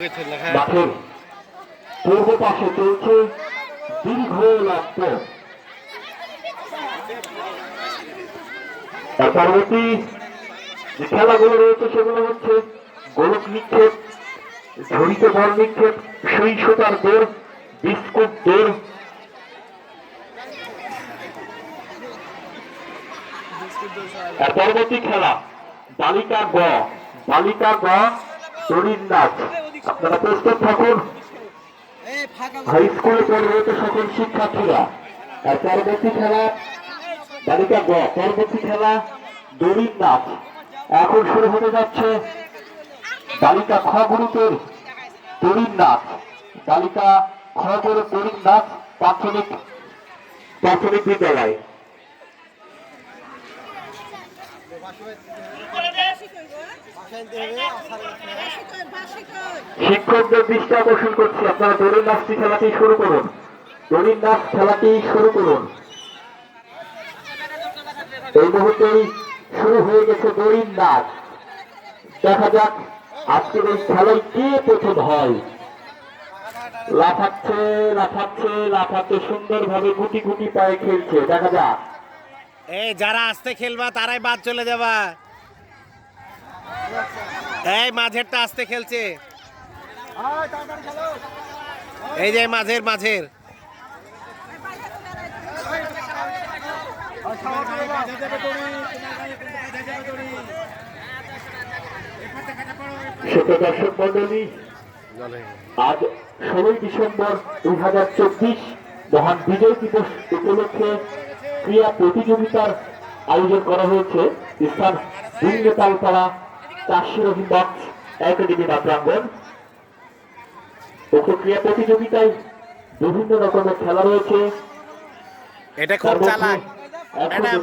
মাঠের পূর্ব পাশে চলছে দীর্ঘ লক্ষ্য। তার পরবর্তী যে খেলাগুলো রয়েছে সেগুলো হচ্ছে গোলক নিক্ষেপ, ঝড়িতে বল নিক্ষেপ, সহিংসতার দৌড়, বিস্কুট দৌড়। তার পরবর্তী খেলা বালিকা গ দড়ির নাচ। আপনারা প্রস্তুত থাকুন হাই স্কুলে পড়তে সকল শিক্ষার্থীরা। আর পরবর্তী খেলা বালিকা গ, পরবর্তী খেলা দড়ির নাচ। এখন শুরু হতে যাচ্ছে বালিকা খ গ্রুপের দড়ির নাচ। বালিকা খ গ্রুপের দড়ির নাচ প্রাথমিক বিদ্যালয়। শিক্ষকদের দৃষ্টি আকর্ষণ করছি, আপনারা দড়ির নাচটি খেলাটি শুরু করুন। দড়ির নাচ খেলাটি শুরু করুন। এই মুহূর্তেই শুরু হয়ে গেছে দড়ির নাচ। দেখা যাক আজকের এই খেলায় কে প্রথম হয়। লাফাচ্ছে লাফাচ্ছে লাফাচ্ছে, সুন্দরভাবে গুটি গুটি পায়ে খেলছে। দেখা যাক। এই যারা আস্তে খেলবা তারাই বাদ চলে যাবা। এই মাঝেরটা আস্তে খেলছে, এই যে মাঝের দর্শক মন্ডলী, আজ 16 ডিসেম্বর 2024 মহান বিজয় দিবস উপলক্ষে ক্রীড়া প্রতিযোগিতার আয়োজন করা হয়েছে স্থান তালপাড়া চাষি বক্স একাডেমি প্রাঙ্গণ। উক্ত ক্রীড়া প্রতিযোগিতায় বিভিন্ন রকমের খেলা রয়েছে। এটা খুব চালাক,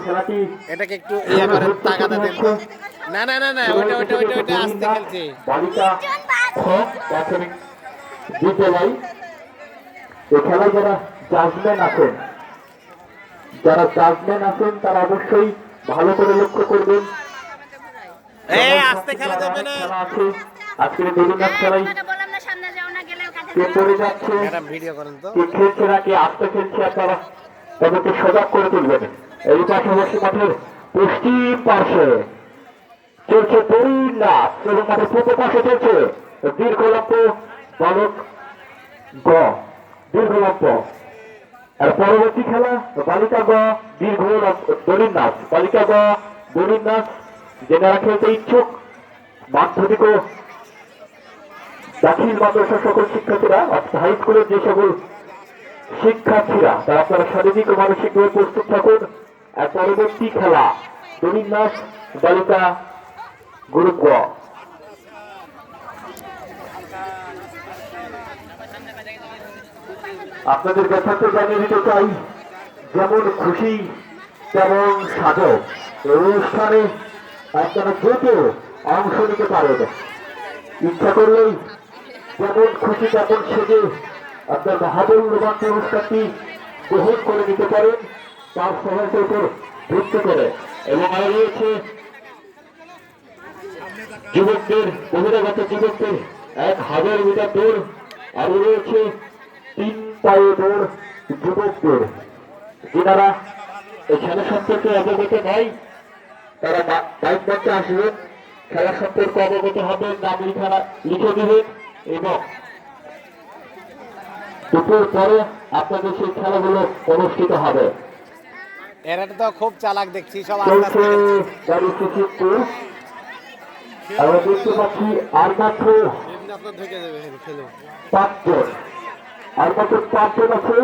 খেলাটি এটাকে একটু ইয়া করে তাকাতে দেন। না না না না, ওটা আস্তে খেলছে। বালিকা খ প্রাথমিক বিদ্যালয়। এই খেলায় যারা জাজম্যান আছেন তারা অবশ্যই ভালো করে লক্ষ্য করবেন। আস্তে খেলা যাবে না। আজকের দড়িনাচ খেলায় কে পড়ে যাচ্ছে, কে খেলছে না, কে আস্তে খেলছে, আপনারা তাদেরকে সজাগ করে তুলবেন। এই পাশাপাশি মাঠের পশ্চিম পাশে চলছে দড়ির নাচ এবং মাঠের পূর্ব পাশে চলছে দীর্ঘলম্ব বালক গ দীর্ঘলম্ব। আর পরবর্তী খেলা বালিকা গ দড়ির নাচ। বালিকা গ দড়ির নাচ যারা খেলতে ইচ্ছুক মাধ্যমিক ও দাখিল মাদ্রাসা সকল শিক্ষার্থীরা, হাই স্কুলের যে সকল শিক্ষার্থীরা, তারা আপনারা শারীরিক ও মানসিকভাবে প্রস্তুত থাকুন। আর পরবর্তী খেলা দড়ির নাচ বালিকা গ্রুপ গ। আপনাদের যথার্থ জানিয়ে দিতে চাই, যেমন খুশি তেমন সাজক। এই অনুষ্ঠানে আপনারা যে কেউ অংশ নিতে পারেন। ইচ্ছা করলেই যেমন খুশি তেমন সেজে আপনার মহামূল্যবান পুরস্কারটি গ্রহণ করে নিতে পারেন তার সহায়তার উপর ভিত্তি করে। এবং আরো রয়েছে যুবকদের, বহিরাগত যুবকদের 1000 মিটার দৌড়। আরো রয়েছে 3 পায়ে দৌড় যুবকদের। যারা এই খেলা সম্পর্কে অবগত নয় তারা বাইক মঞ্চে আসবেন, খেলা সম্পর্কে অবগত হবে, নাম লিখে দিবেন এবং দুপুর পরে আপনাদের সেই খেলাগুলো অনুষ্ঠিত হবে। এরা তো খুব চালাক দেখছি, সব আমরা দেখতে পাচ্ছি আর মাত্র 5জন আছে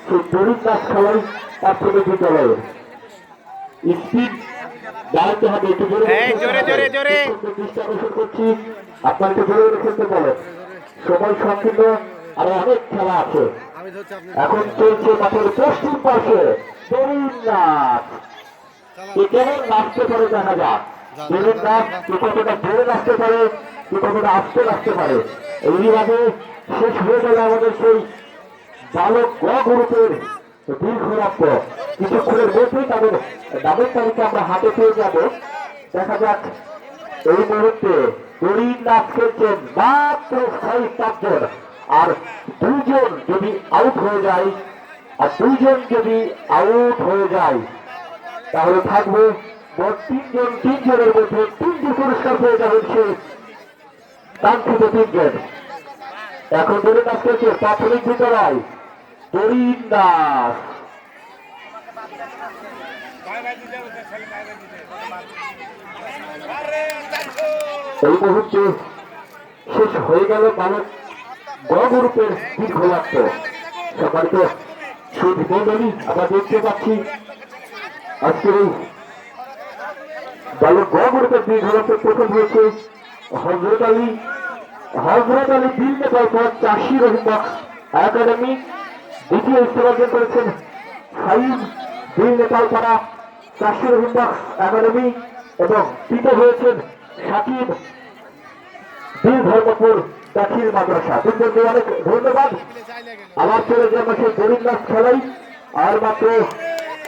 সেই দড়ির নাচ খেলায় প্রাথমিক বিদ্যালয়ে। স্পিড বাড়াতে হবে, একটু জোরে দৃষ্টি আকর্ষণ করছি, আপনার একটু জোরে খেলতে বলেন। সময় সংকীর্ণ, আরো অনেক খেলা আছে। এখন চলছে মাঠের পশ্চিম পাশে দড়ির নাচ। কেমন নাচতে পারে দেখা যাক। দড়ির নাচ কতটা জোরে নাচতে পারে, কতটা আস্তে নাচতে পারে। এইভাবে শেষ হয়ে গেল আমাদের সেই বালক গ গ্রুপের দীর্ঘলম্ব। কিছুক্ষণের মধ্যেই তাদের নামের তালিকা আমরা হাতে পেয়ে যাব। দেখা যাক এই মুহূর্তে দড়ির নাচ খেলছেন মাত্র 6-7 জন। আর দুইজন যদি আউট হয়ে যায় তাহলে থাকবে মোট 3জনের মধ্যে 3টি পুরস্কার পেয়ে যাবেন সে কাঙ্ক্ষিত 3জন। এখন দড়ির নাচ খেলছে প্রাথমিক বিদ্যালয় দড়ির নাচ। এই মুহূর্তে শেষ হয়ে গেল বালক গ গ্রুপের দীর্ঘযাত্র। সম্মানিত সুধী মন্ডলী, আমরা দেখতে পাচ্ছি আজকের এই বালক গ গ্রুপের দীর্ঘযাত্রা প্রথম হয়েছে হজরত আলী দিল নেপাল চাষি রহিমবক্স একাডেমি। দ্বিতীয় স্থান অর্জন করেছেন ফাইভ দিল নেপাল পাড়া চাষি রহিমবক্স একাডেমি এবং তৃতীয় হয়েছেন সাকিব দিল ধর্মপুর দাখিল মাদ্রাসা। দুজনকে অনেক ধন্যবাদ। আবার চলে যাবো সেই দড়ির নাচ খেলাই। আর মাত্র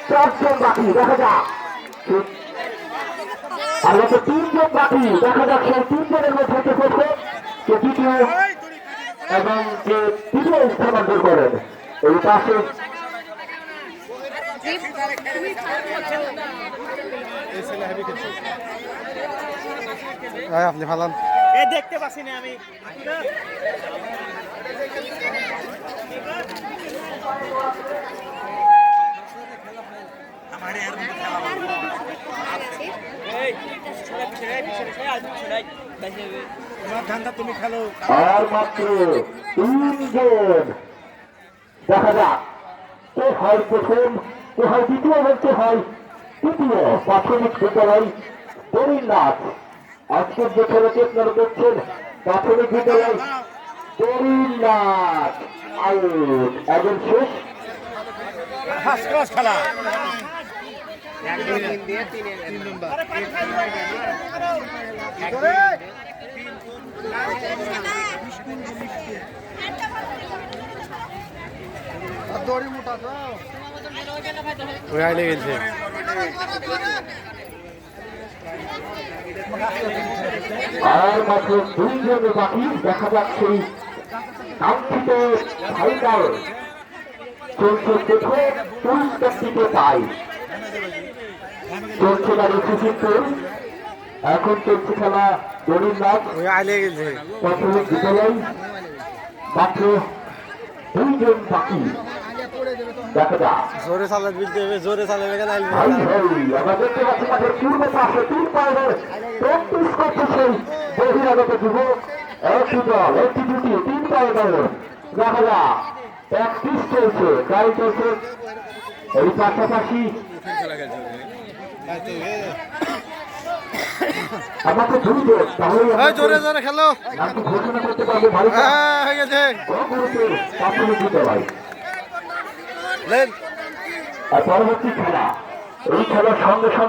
4 জন বাকি, দেখা যাক। আর মাত্র 3 জন বাকি, দেখা যাক সেই 3 জনের মধ্যে কে প্রথম, কে দ্বিতীয় এবং যে তৃতীয় স্থান অর্জন করেন। এই পাশে আপনি ভালো দেখতে পাচ্ছি না আমি। তুমি খেলো। আর মাত্র 3 জন, দেখা যাক কে হয় প্রথম, কে হয় দ্বিতীয় এবং কে হয় তৃতীয়। প্রাথমিক বিদ্যালয় দড়ির নাচ আজকের যে খেলাটি আপনারা দেখছেন, প্রাথমিক বিদ্যালয় দড়ির নাচ আউট। একজন শেষ। ফার্স্ট ক্লাস খেলা। আইলে গেছে আর মাত্র 2 জন বাকি, দেখা যাচ্ছে কাঙ্ক্ষিত ফাইনাল চলছে। প্রথম পুরস্কারটিতে পাই চলছে না রেখেছিল। এখন চলছে খেলা দড়ির নাচ আইলে গেছে প্রাথমিক বিদ্যালয়। মাত্র 2 জন বাকি, দেখা যাক। জোরে চালাতে দিতে হবে, জোরে চালাবে কেন আইলে ভাই আমরা দেখতে পাচ্ছি মাঠের পূর্ব পাশে 3 পায়ের প্র্যাকটিস করছে সেই বহিরাগত যুবক। একটি দল, একটি দুটি, 3 পায়ের দল, দেখা যাক প্র্যাকটিস চলছে, ট্রাই চলছে। এই পাশাপাশি আমাকে 2 জন, তাহলে জোরে জোরে খেলো নামটি ঘোষণা করতে পারবো। ভালো হয়ে গেছে প্রাথমিক বিদ্যালয়। লেন আর পরবর্তী খেলা, এই খেলার সঙ্গে সঙ্গে